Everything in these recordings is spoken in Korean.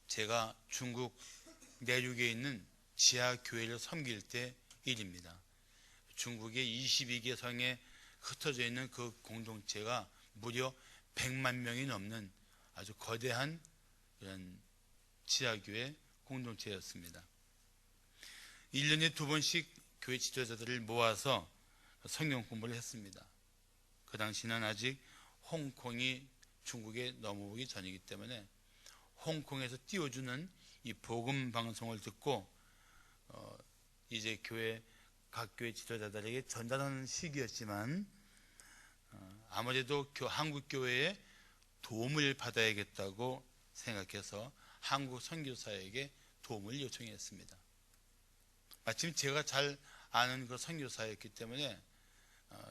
제가 중국 내륙에 있는 지하교회를 섬길 때 일입니다. 중국의 22개 성에 흩어져 있는 그 공동체가 무려 100만 명이 넘는 아주 거대한 그런 지하교회 공동체였습니다. 1년에 2번씩 교회 지도자들을 모아서 성경 공부를 했습니다. 그 당시는 아직 홍콩이 중국에 넘어오기 전이기 때문에 홍콩에서 띄워주는 이 복음 방송을 듣고 이제 각 교회 지도자들에게 전달하는 시기였지만 아무래도 한국 교회에 도움을 받아야겠다고 생각해서 한국 선교사에게 도움을 요청했습니다. 마침 제가 잘 아는 그 선교사였기 때문에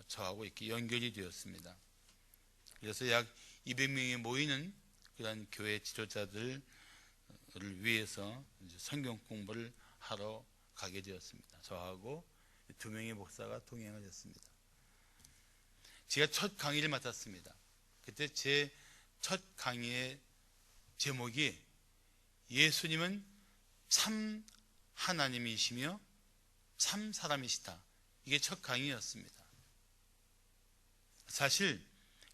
저하고 이렇게 연결이 되었습니다. 그래서 약 200명이 모이는 그런 교회 지도자들을 위해서 이제 성경 공부를 하러 가게 되었습니다. 저하고 2명의 목사가 동행을 했습니다. 제가 첫 강의를 맡았습니다. 그때 제 첫 강의의 제목이 예수님은 참 하나님이시며 참 사람이시다. 이게 첫 강의였습니다. 사실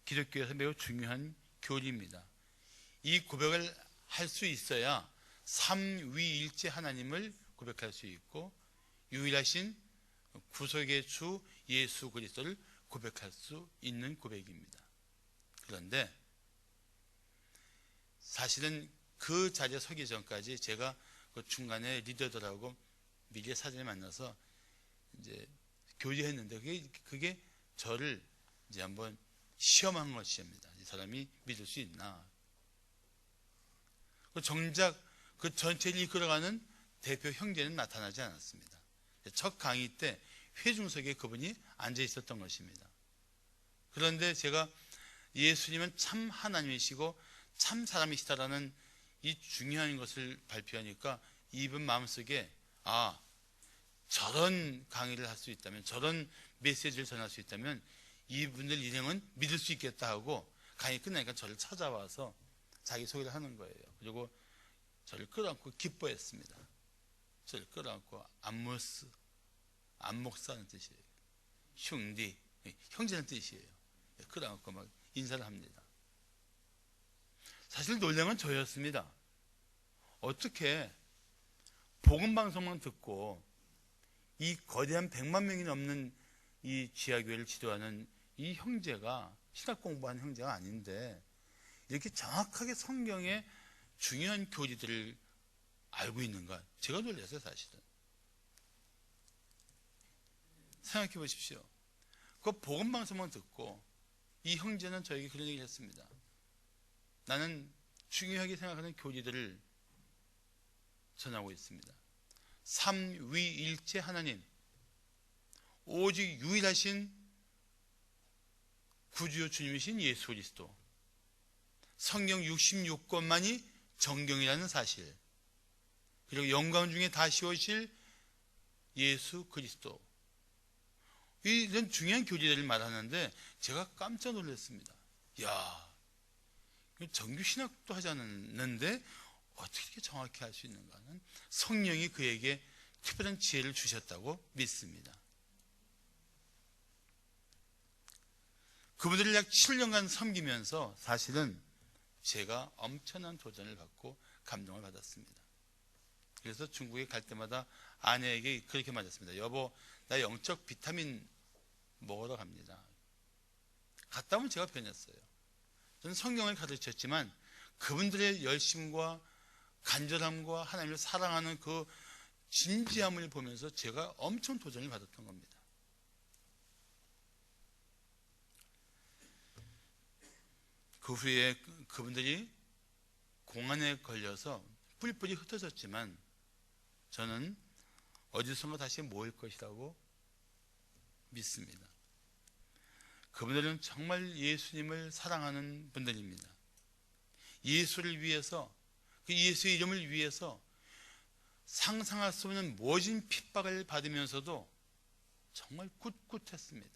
기독교에서 매우 중요한 교리입니다. 이 고백을 할 수 있어야 삼위일체 하나님을 고백할 수 있고 유일하신 구속의 주 예수 그리스도를 고백할 수 있는 고백입니다. 그런데 사실은 그 자리에 서기 전까지 제가 그 중간에 리더들하고 미리 사전에 만나서 이제 교제했는데 그게 저를 이제 한번 시험한 것입니다. 이 사람이 믿을 수 있나? 정작 그 전체를 이끌어가는 대표 형제는 나타나지 않았습니다. 첫 강의 때 회중석에 그분이 앉아 있었던 것입니다. 그런데 제가 예수님은 참 하나님이시고 참 사람이시다라는 이 중요한 것을 발표하니까 이분 마음속에 저런 강의를 할 수 있다면, 저런 메시지를 전할 수 있다면 이분들 일행은 믿을 수 있겠다 하고 강의 끝나니까 저를 찾아와서 자기 소개를 하는 거예요. 그리고 저를 끌어안고 기뻐했습니다. 저를 끌어안고 안목사는 뜻이에요. 흉디, 형제는 뜻이에요. 끌어안고 막 인사를 합니다. 사실 놀란 건 저였습니다. 어떻게 복음방송만 듣고 이 거대한 100만 명이 넘는 이 지하교회를 지도하는 이 형제가 신학 공부하는 형제가 아닌데 이렇게 정확하게 성경의 중요한 교리들을 알고 있는가? 제가 놀랐어요. 사실은. 생각해 보십시오. 그 복음방송만 듣고 이 형제는 저에게 그런 얘기를 했습니다. 나는 중요하게 생각하는 교리들을 전하고 있습니다. 삼위일체 하나님, 오직 유일하신 구주 주님이신 예수 그리스도, 성경 66권만이 정경이라는 사실, 그리고 영광 중에 다시 오실 예수 그리스도, 이런 중요한 교리들을 말하는데 제가 깜짝 놀랐습니다. 정규 신학도 하지 않았는데 어떻게 이렇게 정확히 할 수 있는가는 성령이 그에게 특별한 지혜를 주셨다고 믿습니다. 그분들을 약 7년간 섬기면서 사실은 제가 엄청난 도전을 받고 감동을 받았습니다. 그래서 중국에 갈 때마다 아내에게 그렇게 말했습니다. 여보, 나 영적 비타민 먹으러 갑니다. 갔다 오면 제가 변했어요. 저는 성경을 가르쳤지만 그분들의 열심과 간절함과 하나님을 사랑하는 그 진지함을 보면서 제가 엄청 도전을 받았던 겁니다. 그 후에 그분들이 공안에 걸려서 뿔뿔이 흩어졌지만 저는 어디선가 다시 모일 것이라고 믿습니다. 그분들은 정말 예수님을 사랑하는 분들입니다. 예수를 위해서, 그 예수의 이름을 위해서 상상할 수 없는 모진 핍박을 받으면서도 정말 꿋꿋했습니다.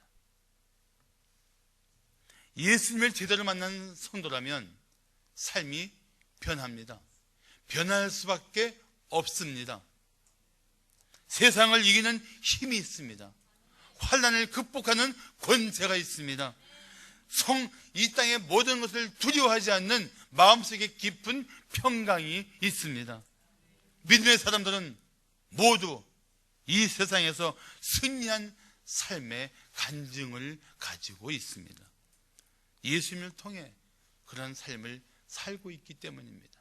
예수님을 제대로 만난 성도라면 삶이 변합니다. 변할 수밖에 없습니다. 세상을 이기는 힘이 있습니다. 환난을 극복하는 권세가 있습니다. 이 땅의 모든 것을 두려워하지 않는 마음속에 깊은 평강이 있습니다. 믿음의 사람들은 모두 이 세상에서 승리한 삶의 간증을 가지고 있습니다. 예수님을 통해 그런 삶을 살고 있기 때문입니다.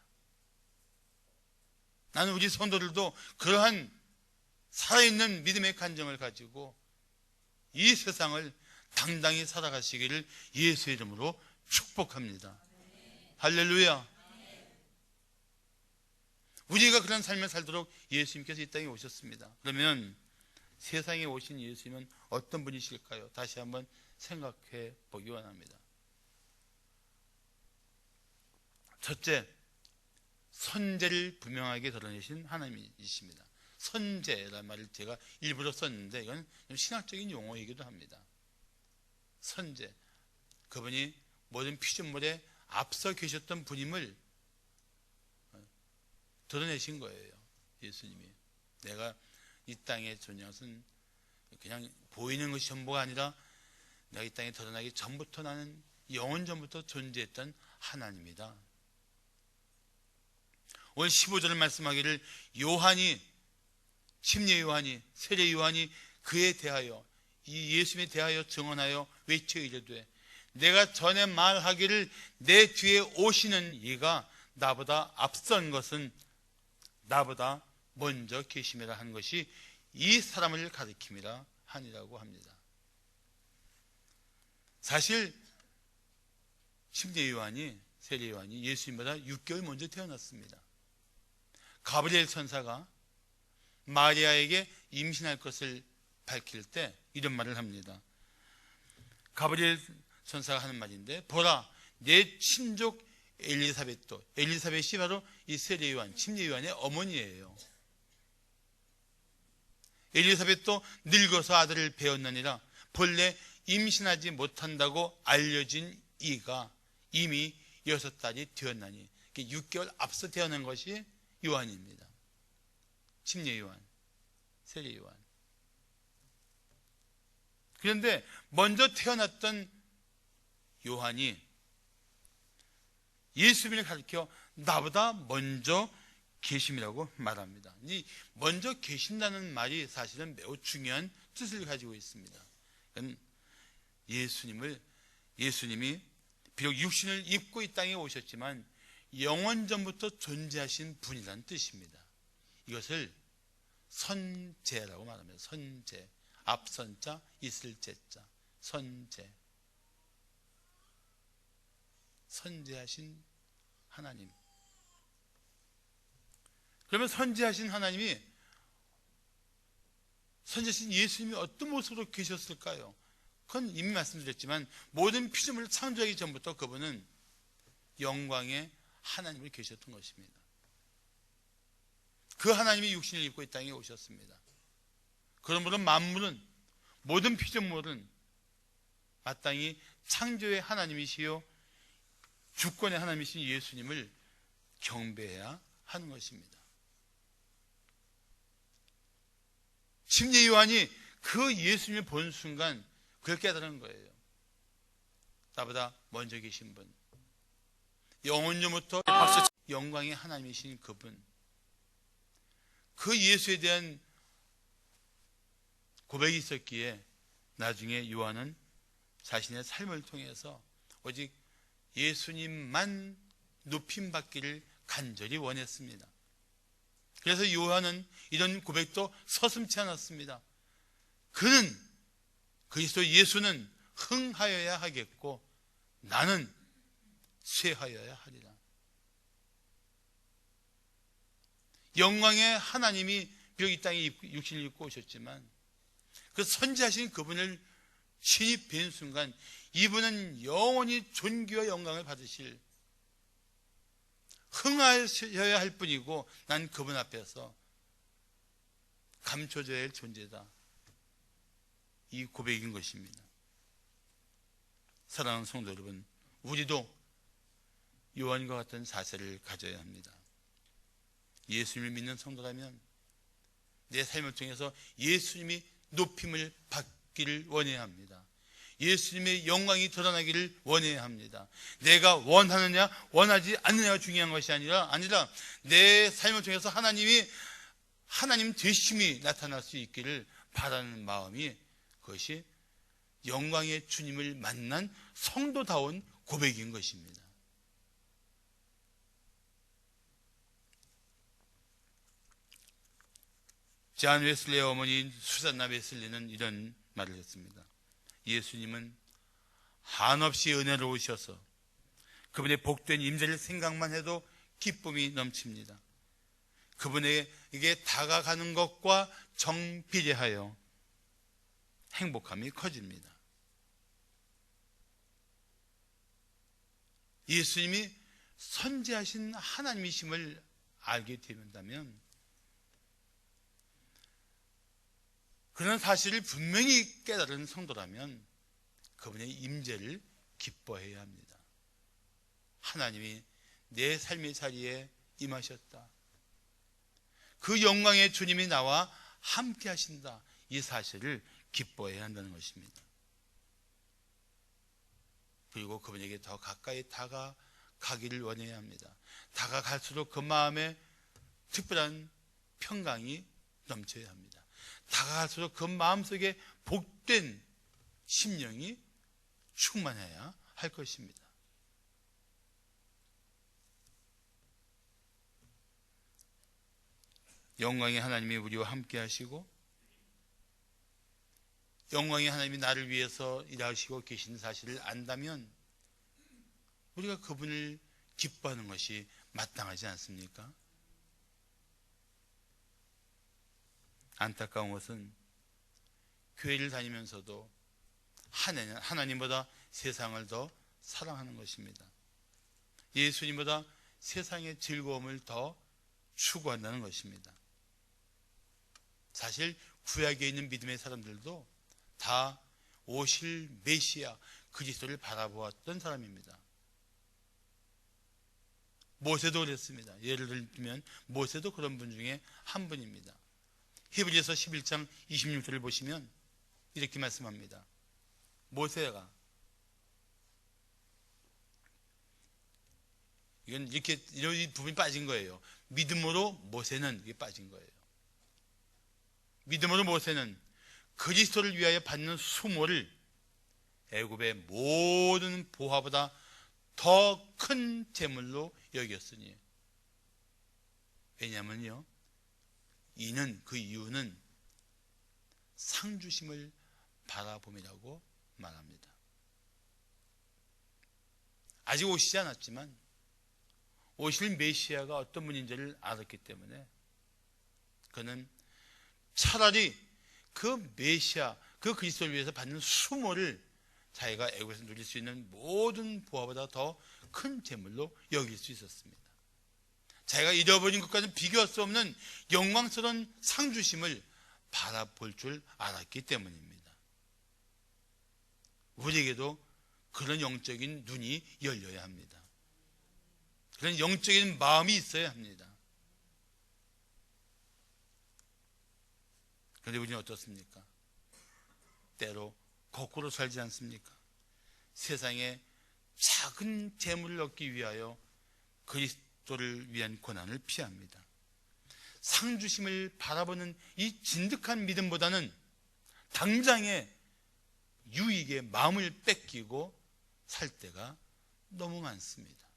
나는 우리 성도들도 그러한 살아있는 믿음의 간증을 가지고 이 세상을 당당히 살아가시기를 예수의 이름으로 축복합니다. 할렐루야. 우리가 그런 삶을 살도록 예수님께서 이 땅에 오셨습니다. 그러면 세상에 오신 예수님은 어떤 분이실까요? 다시 한번 생각해 보기 원합니다. 첫째, 선제를 분명하게 드러내신 하나님이십니다. 선제라는 말을 제가 일부러 썼는데 이건 신학적인 용어이기도 합니다. 선제, 그분이 모든 피조물에 앞서 계셨던 분임을 드러내신 거예요. 예수님이 내가 이 땅에 존재한 것은 그냥 보이는 것이 전부가 아니라 내가 이 땅에 드러나기 전부터 나는 영원 전부터 존재했던 하나님이다. 오늘 15절을 말씀하기를 요한이, 침례 요한이, 세례 요한이 그에 대하여, 이 예수님에 대하여 증언하여 외쳐 이르되 내가 전에 말하기를 내 뒤에 오시는 이가 나보다 앞선 것은 나보다 먼저 계심이라 한 것이 이 사람을 가리킴이라 하니라고 합니다. 사실 침례 요한이, 세례 요한이 예수님보다 6개월 먼저 태어났습니다. 가브리엘 천사가 마리아에게 임신할 것을 밝힐 때 이런 말을 합니다. 가브리엘 천사가 하는 말인데, 보라, 내 친족 엘리사벳도, 엘리사벳이 바로 이 세례 요한, 침례 요한의 어머니예요. 엘리사벳도 늙어서 아들을 배웠느니라. 본래 임신하지 못한다고 알려진 이가 이미 6달이 되었나니, 6개월 앞서 태어난 것이 요한입니다. 침례 요한, 세례 요한. 그런데 먼저 태어났던 요한이 예수님을 가리켜 나보다 먼저 계심이라고 말합니다. 이 먼저 계신다는 말이 사실은 매우 중요한 뜻을 가지고 있습니다. 예수님이 비록 육신을 입고 이 땅에 오셨지만 영원전부터 존재하신 분이라는 뜻입니다. 이것을 선제라고 말합니다. 선제, 앞선자, 있을 제자, 선제. 선제하신 하나님. 그러면 선제하신 하나님이, 선제하신 예수님이 어떤 모습으로 계셨을까요? 그건 이미 말씀드렸지만 모든 피조물을 창조하기 전부터 그분은 영광의 하나님을 계셨던 것입니다. 그 하나님이 육신을 입고 이 땅에 오셨습니다. 그러므로 만물은, 모든 피조물은 마땅히 창조의 하나님이시요 주권의 하나님이신 예수님을 경배해야 하는 것입니다. 침례 요한이 그 예수님을 본 순간 그걸 깨달은 거예요. 나보다 먼저 계신 분, 영원전부터 영광의 하나님이신 그분, 그 예수에 대한 고백이 있었기에 나중에 요한은 자신의 삶을 통해서 오직 예수님만 높임받기를 간절히 원했습니다. 그래서 요한은 이런 고백도 서슴지 않았습니다. 그는, 그리스도 예수는 흥하여야 하겠고 나는 쇠하여야 하리라. 영광의 하나님이 비록 이 땅에 육신을 입고 오셨지만 그 선지하신 그분을 친히 뵌 순간 이분은 영원히 존귀와 영광을 받으실, 흥하여야 할 뿐이고 난 그분 앞에서 감춰져야 할 존재다. 이 고백인 것입니다. 사랑하는 성도 여러분, 우리도 요한과 같은 자세를 가져야 합니다. 예수님을 믿는 성도라면 내 삶을 통해서 예수님이 높임을 받기를 원해야 합니다. 예수님의 영광이 드러나기를 원해야 합니다. 내가 원하느냐 원하지 않느냐가 중요한 것이 아니라 내 삶을 통해서 하나님 되심이 나타날 수 있기를 바라는 마음이, 그것이 영광의 주님을 만난 성도다운 고백인 것입니다. 존 웨슬리의 어머니 수잔나 웨슬리는 이런 말을 했습니다. 예수님은 한없이 은혜로우셔서 그분의 복된 임재를 생각만 해도 기쁨이 넘칩니다. 그분에게 다가가는 것과 정비례하여 행복함이 커집니다. 예수님이 선지하신 하나님이심을 알게 된다면, 그런 사실을 분명히 깨달은 성도라면 그분의 임재를 기뻐해야 합니다. 하나님이 내 삶의 자리에 임하셨다, 그 영광의 주님이 나와 함께 하신다, 이 사실을 기뻐해야 한다는 것입니다. 그리고 그분에게 더 가까이 다가가기를 원해야 합니다. 다가갈수록 그 마음에 특별한 평강이 넘쳐야 합니다. 다가갈수록 그 마음속에 복된 심령이 충만해야 할 것입니다. 영광의 하나님이 우리와 함께 하시고, 영광의 하나님이 나를 위해서 일하시고 계신 사실을 안다면 우리가 그분을 기뻐하는 것이 마땅하지 않습니까? 안타까운 것은 교회를 다니면서도 하나님보다 세상을 더 사랑하는 것입니다. 예수님보다 세상의 즐거움을 더 추구한다는 것입니다. 사실 구약에 있는 믿음의 사람들도 다 오실 메시아 그리스도를 바라보았던 사람입니다. 모세도 그랬습니다. 예를 들면 모세도 그런 분 중에 한 분입니다. 히브리서 11장 26절을 보시면 이렇게 말씀합니다. 모세가, 이건 이렇게 이런 부분이 빠진 거예요. 믿음으로 모세는 이게 빠진 거예요. 믿음으로 모세는 그리스도를 위하여 받는 수모를 애굽의 모든 보화보다 더 큰 재물로 여겼으니, 왜냐하면요, 그 이유는 상주심을 바라봄이라고 말합니다. 아직 오시지 않았지만 오실 메시아가 어떤 분인지를 알았기 때문에 그는 차라리 그 메시아, 그 그리스도를 위해서 받는 수모를 자기가 애굽에서 누릴 수 있는 모든 보화보다 더 큰 재물로 여길 수 있었습니다. 자기가 잃어버린 것과는 비교할 수 없는 영광스러운 상주심을 바라볼 줄 알았기 때문입니다. 우리에게도 그런 영적인 눈이 열려야 합니다. 그런 영적인 마음이 있어야 합니다. 그런데 우리는 어떻습니까? 때로 거꾸로 살지 않습니까? 세상에 작은 재물을 얻기 위하여 그리스도를 위한 고난을 피합니다. 상주심을 바라보는 이 진득한 믿음보다는 당장의 유익에 마음을 뺏기고 살 때가 너무 많습니다.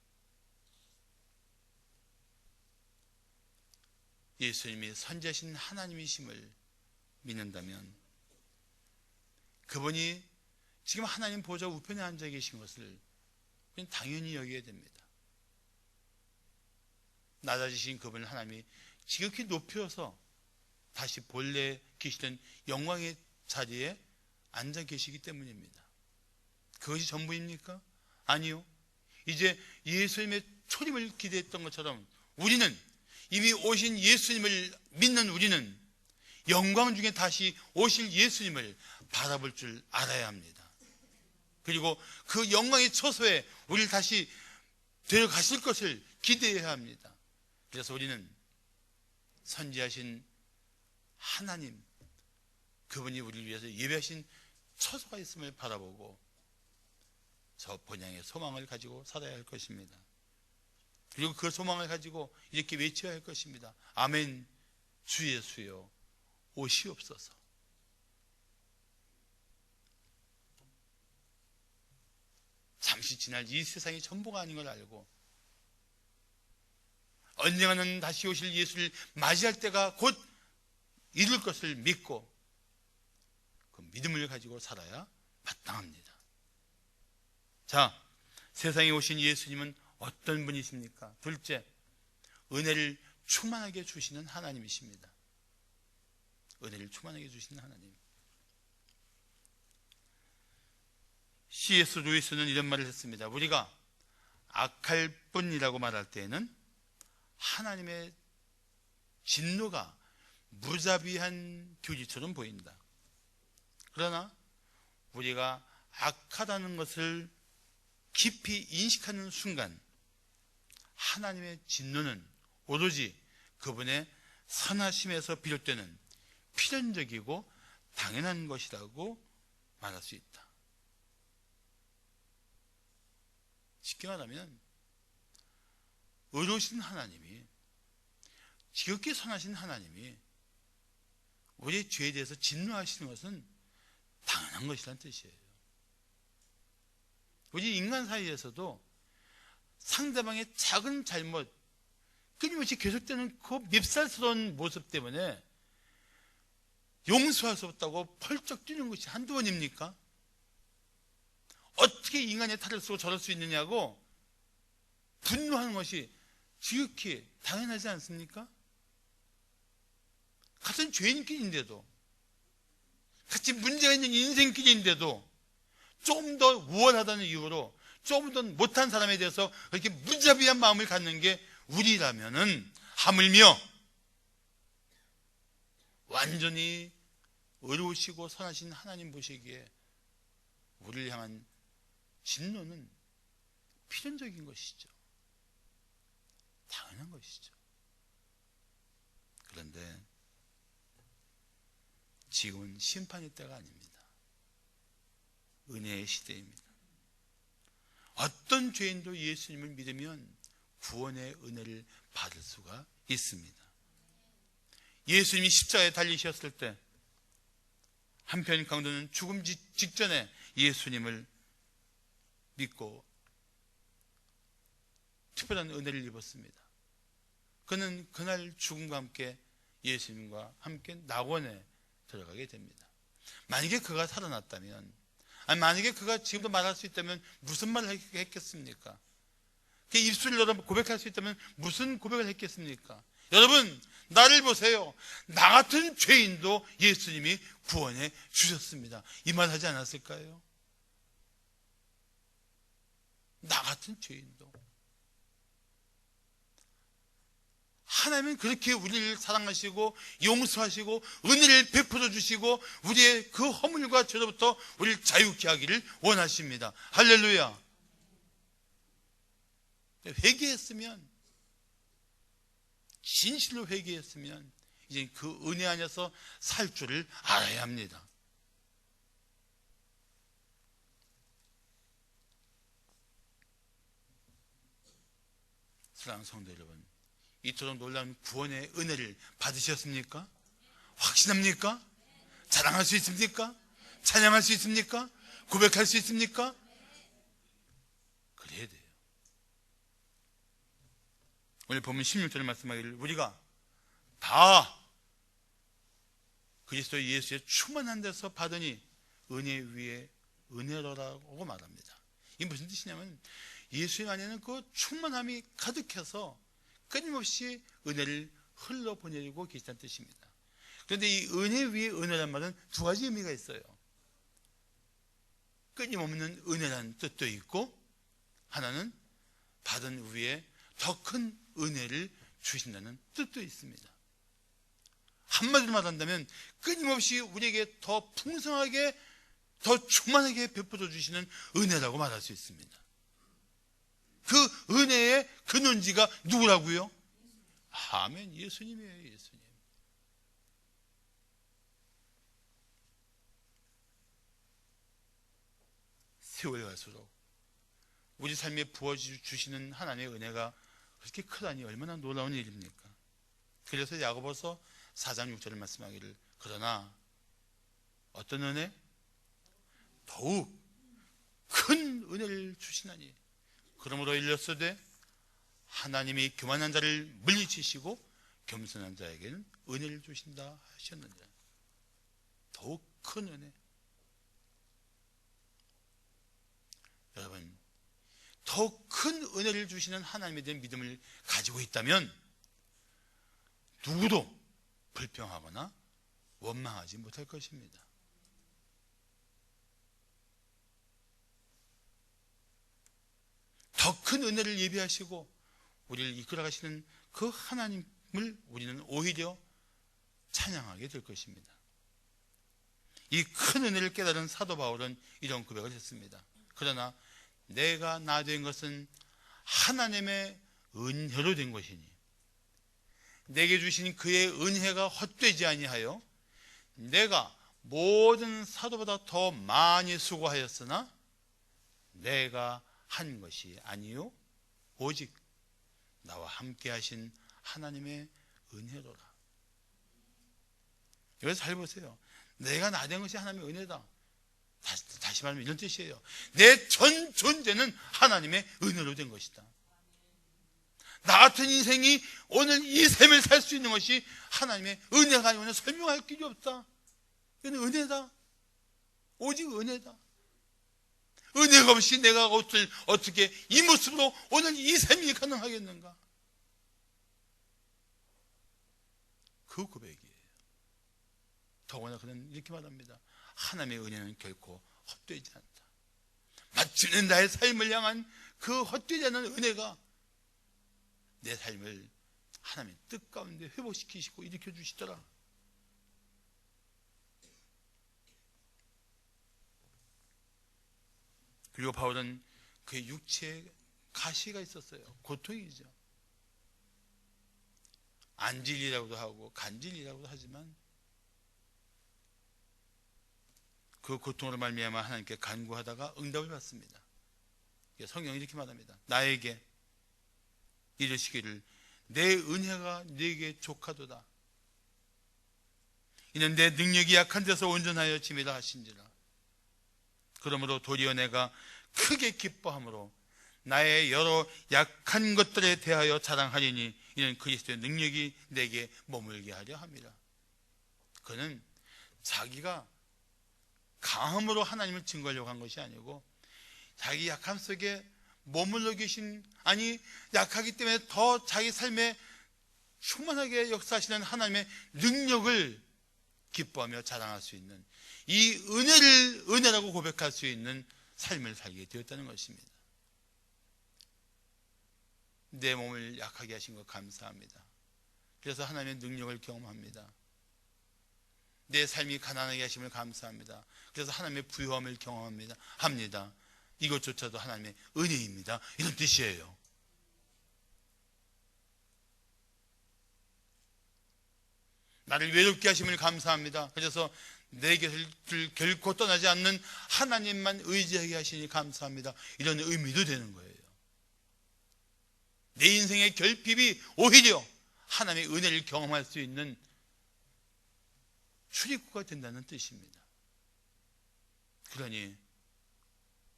예수님이 선지하신 하나님이심을 믿는다면 그분이 지금 하나님 보좌 우편에 앉아 계신 것을 당연히 여겨야 됩니다. 낮아지신 그분을 하나님이 지극히 높여서 다시 본래 계시던 영광의 자리에 앉아 계시기 때문입니다. 그것이 전부입니까? 아니요. 이제 예수님의 초림을 기대했던 것처럼 우리는, 이미 오신 예수님을 믿는 우리는 영광 중에 다시 오실 예수님을 바라볼 줄 알아야 합니다. 그리고 그 영광의 처소에 우리를 다시 데려가실 것을 기대해야 합니다. 그래서 우리는 선지하신 하나님, 그분이 우리를 위해서 예배하신 처소가 있음을 바라보고 저 본향의 소망을 가지고 살아야 할 것입니다. 그리고 그 소망을 가지고 이렇게 외쳐야 할 것입니다. 아멘. 주 예수여 오시옵소서. 잠시 지날 이 세상이 전부가 아닌 걸 알고 언젠가는 다시 오실 예수를 맞이할 때가 곧 이룰 것을 믿고 그 믿음을 가지고 살아야 마땅합니다. 자, 세상에 오신 예수님은 어떤 분이십니까? 둘째, 은혜를 충만하게 주시는 하나님이십니다. 은혜를 충만하게 주시는 하나님. C.S. 루이스는 이런 말을 했습니다. 우리가 악할 뿐이라고 말할 때에는 하나님의 진노가 무자비한 규지처럼 보인다. 그러나 우리가 악하다는 것을 깊이 인식하는 순간 하나님의 진노는 오로지 그분의 선하심에서 비롯되는 필연적이고 당연한 것이라고 말할 수 있다. 쉽게 말하면 의로우신 하나님이, 지극히 선하신 하나님이 우리의 죄에 대해서 진노하시는 것은 당연한 것이라는 뜻이에요. 우리 인간 사이에서도 상대방의 작은 잘못, 끊임없이 계속되는 그 밉살스러운 모습 때문에 용서할 수 없다고 펄쩍 뛰는 것이 한두 번입니까? 어떻게 인간의 탈을 쓰고 저럴 수 있느냐고 분노하는 것이 지극히 당연하지 않습니까? 같은 죄인끼리인데도, 같이 문제가 있는 인생끼리인데도 조금 더 우월하다는 이유로 조금 더 못한 사람에 대해서 그렇게 무자비한 마음을 갖는 게 우리라면은 하물며 완전히 의로우시고 선하신 하나님 보시기에 우리를 향한 진노는 필연적인 것이죠. 당연한 것이죠. 그런데 지금은 심판의 때가 아닙니다. 은혜의 시대입니다. 어떤 죄인도 예수님을 믿으면 구원의 은혜를 받을 수가 있습니다. 예수님이 십자가에 달리셨을 때 한편 강도는 죽음 직전에 예수님을 믿고 특별한 은혜를 입었습니다. 그는 그날 죽음과 함께 예수님과 함께 낙원에 들어가게 됩니다. 만약에 그가 살아났다면, 아니 만약에 그가 지금도 말할 수 있다면 무슨 말을 했겠습니까? 그 입술을 열어 고백할 수 있다면 무슨 고백을 했겠습니까? 여러분, 나를 보세요. 나 같은 죄인도 예수님이 구원해 주셨습니다. 이 말 하지 않았을까요? 나 같은 죄인도. 하나님은 그렇게 우리를 사랑하시고 용서하시고 은혜를 베풀어 주시고 우리의 그 허물과 죄로부터 우리를 자유케 하기를 원하십니다. 할렐루야. 회개했으면, 진실로 회개했으면 이제 그 은혜 안에서 살 줄을 알아야 합니다. 사랑하는 성도 여러분, 이토록 놀라운 구원의 은혜를 받으셨습니까? 확신합니까? 자랑할 수 있습니까? 찬양할 수 있습니까? 고백할 수 있습니까? 그래야 돼요. 오늘 보면 16절에 말씀하기를 우리가 다 그리스도 예수의 충만한 데서 받으니 은혜 위에 은혜로라고 말합니다. 이게 무슨 뜻이냐면 예수님 안에는 그 충만함이 가득해서 끊임없이 은혜를 흘러보내고 계시다는 뜻입니다. 그런데 이 은혜 위에 은혜란 말은 두 가지 의미가 있어요. 끊임없는 은혜라는 뜻도 있고, 하나는 받은 위에 더 큰 은혜를 주신다는 뜻도 있습니다. 한마디로 말한다면 끊임없이 우리에게 더 풍성하게, 더 충만하게 베풀어 주시는 은혜라고 말할 수 있습니다. 그 은혜의 근원지가 누구라고요? 아멘. 예수님이에요. 예수님. 세월 갈수록 우리 삶에 부어주시는 하나님의 은혜가 그렇게 크다니 얼마나 놀라운 일입니까? 그래서 야고보서 4장 6절을 말씀하기를, 그러나 어떤 은혜? 더욱 큰 은혜를 주시나니 그러므로 일렀으되 하나님이 교만한 자를 물리치시고 겸손한 자에게는 은혜를 주신다 하셨느니라. 더욱 큰 은혜. 여러분, 더욱 큰 은혜를 주시는 하나님에 대한 믿음을 가지고 있다면 누구도 불평하거나 원망하지 못할 것입니다. 더 큰 은혜를 예비하시고 우리를 이끌어 가시는 그 하나님을 우리는 오히려 찬양하게 될 것입니다. 이 큰 은혜를 깨달은 사도 바울은 이런 고백을 했습니다. 그러나 내가 나 된 것은 하나님의 은혜로 된 것이니 내게 주신 그의 은혜가 헛되지 아니하여 내가 모든 사도보다 더 많이 수고하였으나 내가 한 것이 아니요 오직 나와 함께 하신 하나님의 은혜로라. 여기서 잘 보세요. 내가 나 된 것이 하나님의 은혜다. 다시 말하면 이런 뜻이에요. 내 전 존재는 하나님의 은혜로 된 것이다. 나 같은 인생이 오늘 이 삶을 살 수 있는 것이 하나님의 은혜가 아니면 설명할 길이 없다. 이건 은혜다. 오직 은혜다. 은혜가 없이 내가 어떻게 이 모습으로 오늘 이 삶이 가능하겠는가? 그 고백이에요. 더구나 그는 이렇게 말합니다. 하나님의 은혜는 결코 헛되지 않다. 마침내 나의 삶을 향한 그 헛되지 않은 은혜가 내 삶을 하나님의 뜻 가운데 회복시키시고 일으켜 주시더라. 그리고 바울은 그의 육체에 가시가 있었어요. 고통이죠. 안질이라고도 하고 간질이라고도 하지만 그 고통으로 말미암아 하나님께 간구하다가 응답을 받습니다. 성경이 이렇게 말합니다. 나에게 이르시기를 내 은혜가 네게 족하도다. 이는 내 능력이 약한 데서 온전하여 짐이라 하신지라. 그러므로 도리어 내가 크게 기뻐함으로 나의 여러 약한 것들에 대하여 자랑하리니 이는 그리스도의 능력이 내게 머물게 하려 함이라. 그는 자기가 강함으로 하나님을 증거하려고 한 것이 아니고 자기 약함 속에 머물러 계신, 아니 약하기 때문에 더 자기 삶에 충만하게 역사하시는 하나님의 능력을 기뻐하며 자랑할 수 있는, 이 은혜를 은혜라고 고백할 수 있는 삶을 살게 되었다는 것입니다. 내 몸을 약하게 하신 것 감사합니다. 그래서 하나님의 능력을 경험합니다. 내 삶이 가난하게 하심을 감사합니다. 그래서 하나님의 부유함을 경험합니다. 이것조차도 하나님의 은혜입니다. 이런 뜻이에요. 나를 외롭게 하심을 감사합니다. 그래서 내 곁을 결코 떠나지 않는 하나님만 의지하게 하시니 감사합니다. 이런 의미도 되는 거예요. 내 인생의 결핍이 오히려 하나님의 은혜를 경험할 수 있는 출입구가 된다는 뜻입니다. 그러니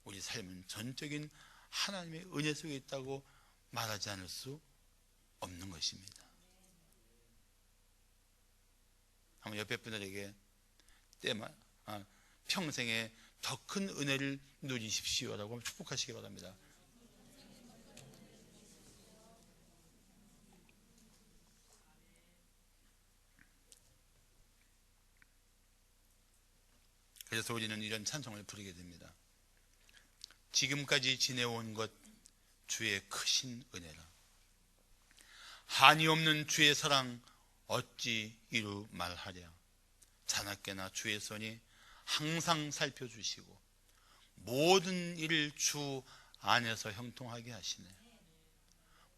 우리 삶은 전적인 하나님의 은혜 속에 있다고 말하지 않을 수 없는 것입니다. 한번 옆에 분들에게 평생에 더 큰 은혜를 누리십시오라고 축복하시기 바랍니다. 그래서 우리는 이런 찬송을 부르게 됩니다. 지금까지 지내온 것 주의 크신 은혜라. 한이 없는 주의 사랑 어찌 이루 말하랴. 자나깨나 주의 손이 항상 살펴주시고 모든 일을 주 안에서 형통하게 하시네.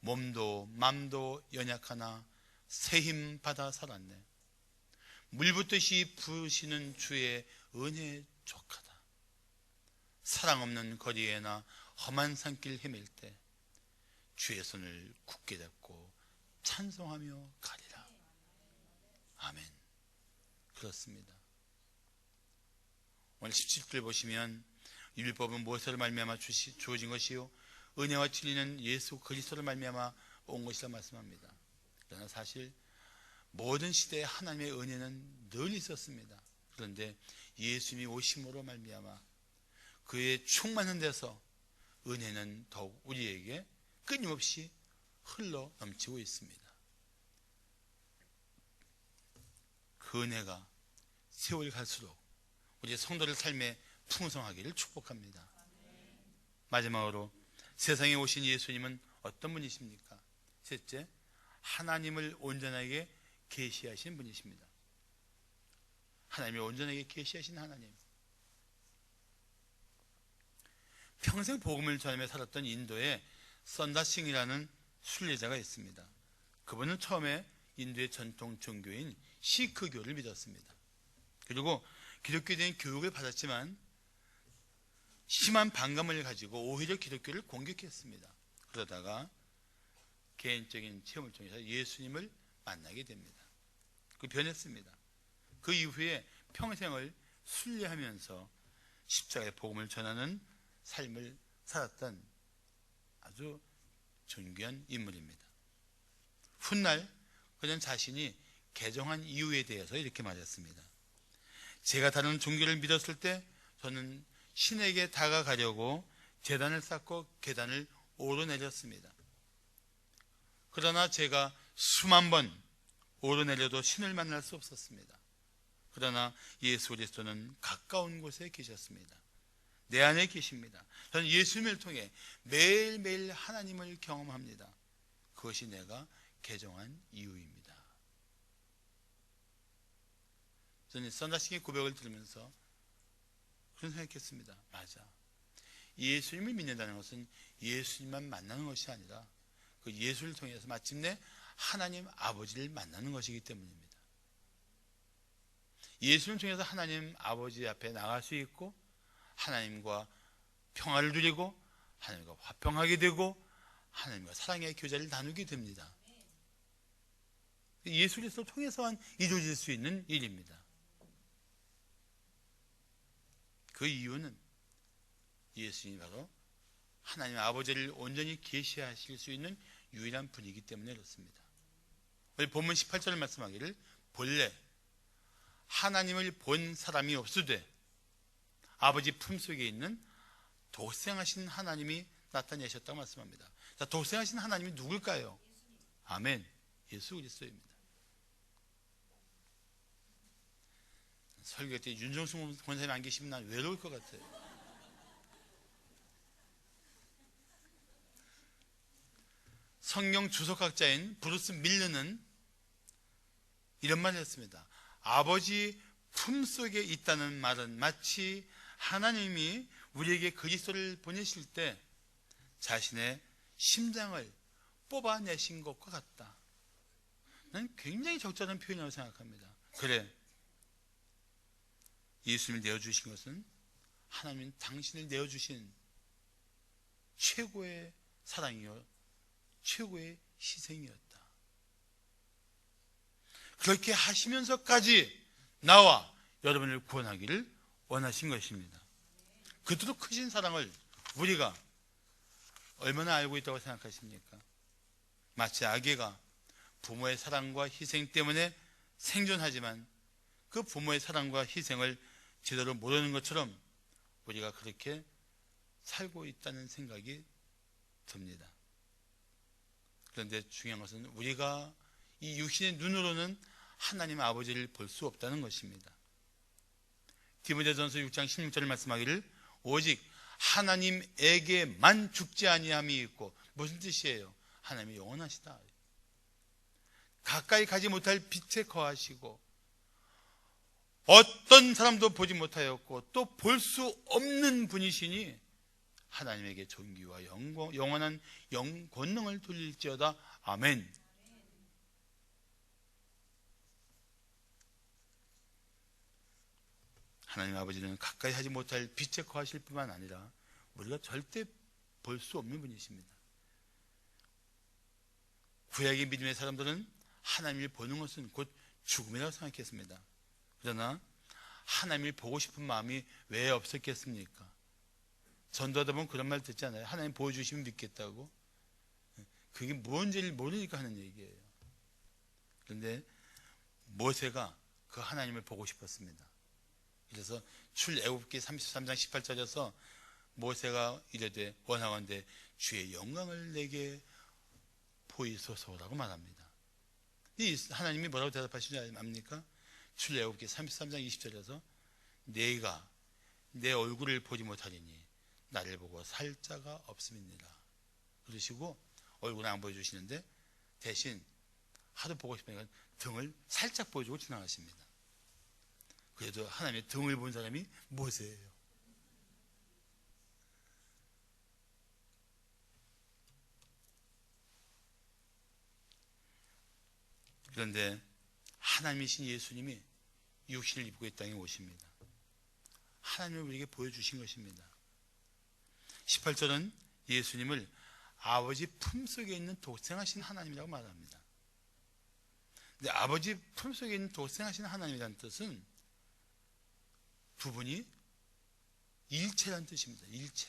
몸도 맘도 연약하나 새 힘 받아 살았네. 물붓듯이 부으시는 주의 은혜에 족하다. 사랑 없는 거리에나 험한 산길 헤맬 때 주의 손을 굳게 잡고 찬송하며 가리라. 아멘. 그렇습니다. 오늘 17절 보시면 율법은 무엇으로 말미암아 주어진 것이요 은혜와 진리는 예수 그리스도로 말미암아 온 것이라 말씀합니다. 그러나 사실 모든 시대에 하나님의 은혜는 늘 있었습니다. 그런데 예수님이 오심으로 말미암아 그의 충만한 데서 은혜는 더욱 우리에게 끊임없이 흘러 넘치고 있습니다. 그 은혜가 세월이 갈수록 우리 성도들 삶에 풍성하기를 축복합니다. 마지막으로 세상에 오신 예수님은 어떤 분이십니까? 셋째, 하나님을 온전하게 계시하신 분이십니다. 하나님이 온전하게 계시하신 하나님. 평생 복음을 전하며 살았던 인도에 선다싱이라는 순례자가 있습니다. 그분은 처음에 인도의 전통 종교인 시크교를 믿었습니다. 그리고 기독교에 대한 교육을 받았지만 심한 반감을 가지고 오히려 기독교를 공격했습니다. 그러다가 개인적인 체험을 통해서 예수님을 만나게 됩니다. 그 변했습니다. 그 이후에 평생을 순례하면서 십자가의 복음을 전하는 삶을 살았던 아주 존귀한 인물입니다. 훗날 그는 자신이 개종한 이유에 대해서 이렇게 말했습니다. 제가 다른 종교를 믿었을 때 저는 신에게 다가가려고 제단을 쌓고 계단을 오르내렸습니다. 그러나 제가 수만 번 오르내려도 신을 만날 수 없었습니다. 그러나 예수 그리스도는 가까운 곳에 계셨습니다. 내 안에 계십니다. 저는 예수님을 통해 매일매일 하나님을 경험합니다. 그것이 내가 개종한 이유입니다. 저는 선다싱의 고백을 들으면서 그런 생각했습니다. 맞아. 예수님을 믿는다는 것은 예수님만 만나는 것이 아니라 그 예수를 통해서 마침내 하나님 아버지를 만나는 것이기 때문입니다. 예수를 통해서 하나님 아버지 앞에 나갈 수 있고 하나님과 평화를 누리고 하나님과 화평하게 되고 하나님과 사랑의 교제를 나누게 됩니다. 예수 그리스도를 통해서만 이루어질 수 있는 일입니다. 그 이유는 예수님이 바로 하나님 아버지를 온전히 계시하실 수 있는 유일한 분이기 때문에 그렇습니다. 우리 본문 18절을 말씀하기를 본래 하나님을 본 사람이 없으되 아버지 품속에 있는 독생하신 하나님이 나타내셨다고 말씀합니다. 자, 독생하신 하나님이 누굴까요? 아멘. 예수 그리스도입니다. 설교 때 윤정수 권사님 안 계시면 난 외로울 것 같아요. 성경 주석학자인 브루스 밀러는 이런 말을 했습니다. 아버지 품속에 있다는 말은 마치 하나님이 우리에게 그리스도를 보내실 때 자신의 심장을 뽑아내신 것과 같다. 난 굉장히 적절한 표현이라고 생각합니다. 그래, 예수님을 내어주신 것은 하나님은 당신을 내어주신 최고의 사랑이요 최고의 희생이었다. 그렇게 하시면서까지 나와 여러분을 구원하기를 원하신 것입니다. 그토록 크신 사랑을 우리가 얼마나 알고 있다고 생각하십니까? 마치 아기가 부모의 사랑과 희생 때문에 생존하지만 그 부모의 사랑과 희생을 제대로 모르는 것처럼 우리가 그렇게 살고 있다는 생각이 듭니다. 그런데 중요한 것은 우리가 이 육신의 눈으로는 하나님 아버지를 볼 수 없다는 것입니다. 디모데전서 6장 16절을 말씀하기를 오직 하나님에게만 죽지 아니함이 있고, 무슨 뜻이에요? 하나님이 영원하시다. 가까이 가지 못할 빛에 거하시고 어떤 사람도 보지 못하였고 또 볼 수 없는 분이시니 하나님에게 존귀와 영원한 권능을 돌릴지어다. 아멘. 하나님 아버지는 가까이 하지 못할 빛에 거하실 뿐만 아니라 우리가 절대 볼 수 없는 분이십니다. 구약의 믿음의 사람들은 하나님을 보는 것은 곧 죽음이라고 생각했습니다. 그러나 하나님을 보고 싶은 마음이 왜 없었겠습니까? 전도하다 보면 그런 말 듣잖아요. 하나님 보여주시면 믿겠다고. 그게 뭔지를 모르니까 하는 얘기예요. 그런데 모세가 그 하나님을 보고 싶었습니다. 그래서 출애굽기 33장 18절에서 모세가 이르되 원하건대 주의 영광을 내게 보이소서라고 말합니다. 이 하나님이 뭐라고 대답하시는지 압니까? 출애굽기 33장 20절에서 내가 내 얼굴을 보지 못하리니 나를 보고 살 자가 없음이니라 그러시고 얼굴을 안 보여주시는데 대신 하도 보고 싶으니까 등을 살짝 보여주고 지나가십니다. 그래도 하나님의 등을 본 사람이 모세예요. 그런데 하나님이신 예수님이 육신을 입고 이 땅에 오십니다. 하나님을 우리에게 보여주신 것입니다. 18절은 예수님을 아버지 품속에 있는 독생하신 하나님이라고 말합니다. 근데 아버지 품속에 있는 독생하신 하나님이라는 뜻은 두 분이 일체라는 뜻입니다. 일체.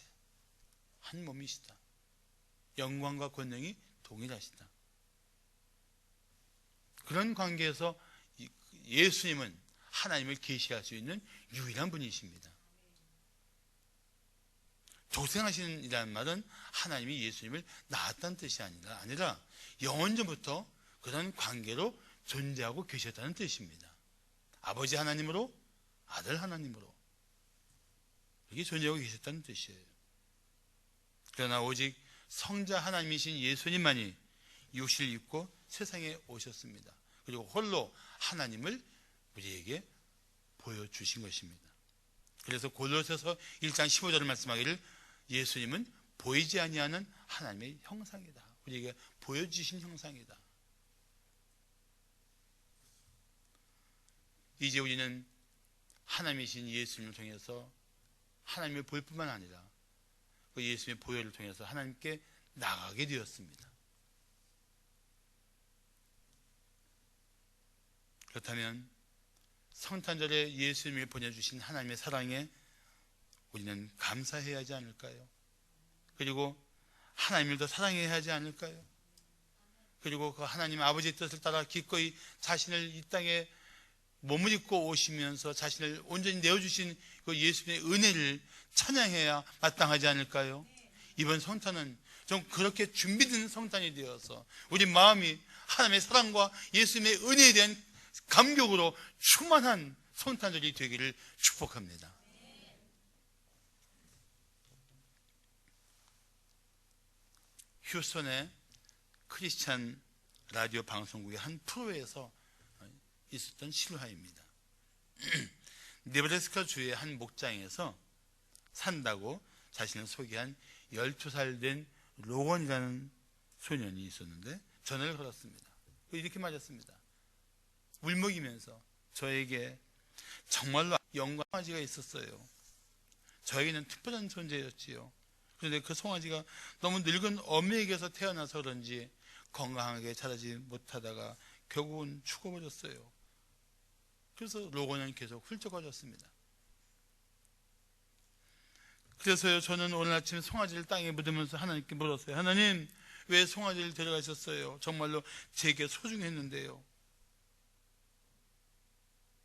한 몸이시다. 영광과 권능이 동일하시다. 그런 관계에서 예수님은 하나님을 계시할 수 있는 유일한 분이십니다. 독생하신이라는 말은 하나님이 예수님을 낳았다는 뜻이 아니라 영원전부터 그런 관계로 존재하고 계셨다는 뜻입니다. 아버지 하나님으로 아들 하나님으로 이렇게 존재하고 계셨다는 뜻이에요. 그러나 오직 성자 하나님이신 예수님만이 육신을 입고 세상에 오셨습니다. 그리고 홀로 하나님을 우리에게 보여주신 것입니다. 그래서 골로새서 1장 15절을 말씀하기를 예수님은 보이지 아니하는 하나님의 형상이다. 우리에게 보여주신 형상이다. 이제 우리는 하나님이신 예수님을 통해서 하나님을 볼 뿐만 아니라 그 예수님의 보혈을 통해서 하나님께 나가게 되었습니다. 그렇다면 성탄절에 예수님을 보내주신 하나님의 사랑에 우리는 감사해야 하지 않을까요? 그리고 하나님을 더 사랑해야 하지 않을까요? 그리고 그 하나님 아버지의 뜻을 따라 기꺼이 자신을 이 땅에 몸을 입고 오시면서 자신을 온전히 내어주신 그 예수님의 은혜를 찬양해야 마땅하지 않을까요? 이번 성탄은 좀 그렇게 준비된 성탄이 되어서 우리 마음이 하나님의 사랑과 예수님의 은혜에 대한 감격으로 충만한 성탄절이 되기를 축복합니다. 휴스턴의 크리스찬 라디오 방송국의 한 프로에서 있었던 실화입니다. 네브라스카 주의 한 목장에서 산다고 자신을 소개한 12살 된 로건이라는 소년이 있었는데 전화를 걸었습니다. 이렇게 맞았습니다. 울먹이면서 저에게 정말로 영광아지가 있었어요. 저에게는 특별한 존재였지요. 그런데 그 송아지가 너무 늙은 어미에게서 태어나서 그런지 건강하게 자라지 못하다가 결국은 죽어버렸어요. 그래서 로건은 계속 훌쩍거렸습니다. 그래서요, 저는 오늘 아침 송아지를 땅에 묻으면서 하나님께 물었어요. 하나님, 왜 송아지를 데려가셨어요? 정말로 제게 소중했는데요.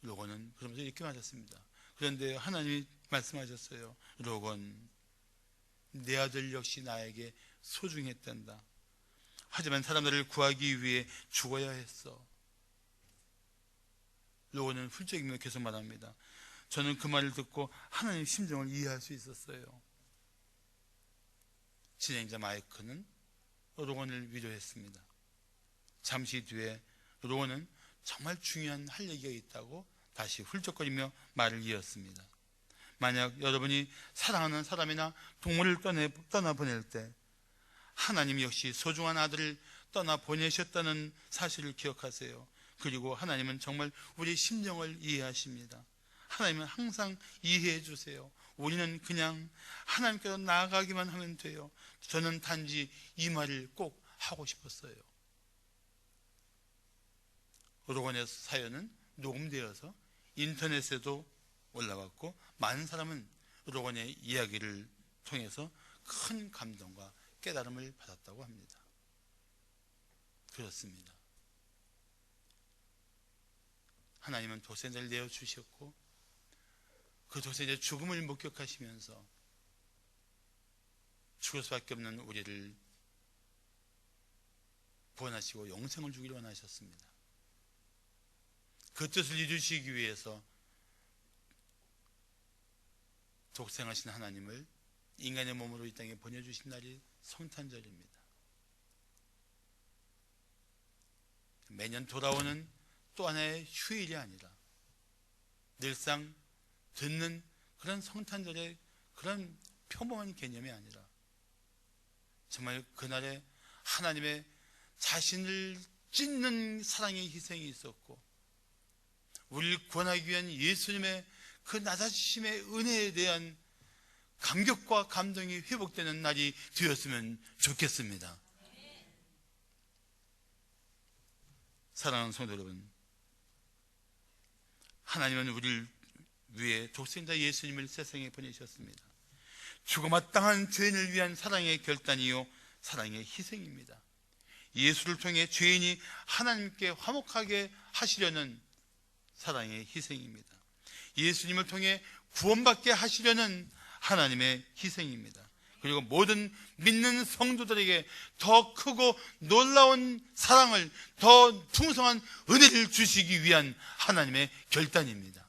로건은 그러면서 이렇게 맞았습니다. 그런데 하나님이 말씀하셨어요. 로건, 내 아들 역시 나에게 소중했단다. 하지만 사람들을 구하기 위해 죽어야 했어. 로건은 훌쩍이며 계속 말합니다. 저는 그 말을 듣고 하나님의 심정을 이해할 수 있었어요. 진행자 마이크는 로건을 위로했습니다. 잠시 뒤에 로건은 정말 중요한 할 얘기가 있다고 다시 훌쩍거리며 말을 이었습니다. 만약 여러분이 사랑하는 사람이나 동물을 떠나보낼 때 하나님 역시 소중한 아들을 떠나보내셨다는 사실을 기억하세요. 그리고 하나님은 정말 우리의 심정을 이해하십니다. 하나님은 항상 이해해 주세요. 우리는 그냥 하나님께로 나아가기만 하면 돼요. 저는 단지 이 말을 꼭 하고 싶었어요. 로건의 사연은 녹음되어서 인터넷에도 올라갔고 많은 사람은 로건의 이야기를 통해서 큰 감동과 깨달음을 받았다고 합니다. 그렇습니다. 하나님은 독생자를 내어주셨고 그 독생자의 죽음을 목격하시면서 죽을 수밖에 없는 우리를 구원하시고 영생을 주기를 원하셨습니다. 그 뜻을 이루시기 위해서 독생하신 하나님을 인간의 몸으로 이 땅에 보내주신 날이 성탄절입니다. 매년 돌아오는 또 하나의 휴일이 아니라 늘상 듣는 그런 성탄절의 그런 평범한 개념이 아니라 정말 그날에 하나님의 자신을 찢는 사랑의 희생이 있었고 우리를 구원하기 위한 예수님의 그 낮아지심의 은혜에 대한 감격과 감동이 회복되는 날이 되었으면 좋겠습니다. 사랑하는 성도 여러분, 하나님은 우리를 위해 독생자 예수님을 세상에 보내셨습니다. 죽어마땅한 죄인을 위한 사랑의 결단이요 사랑의 희생입니다. 예수를 통해 죄인이 하나님께 화목하게 하시려는 사랑의 희생입니다. 예수님을 통해 구원받게 하시려는 하나님의 희생입니다. 그리고 모든 믿는 성도들에게 더 크고 놀라운 사랑을, 더 풍성한 은혜를 주시기 위한 하나님의 결단입니다.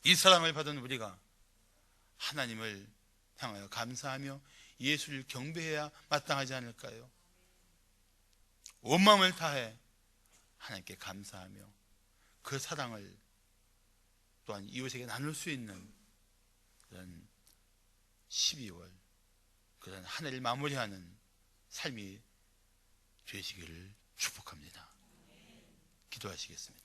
이 사랑을 받은 우리가 하나님을 향하여 감사하며 예수를 경배해야 마땅하지 않을까요? 온 마음을 다해 하나님께 감사하며 그 사랑을 또한 이웃에게 나눌 수 있는 그런 12월 그런 한 해를 마무리하는 삶이 되시기를 축복합니다. 기도하시겠습니다.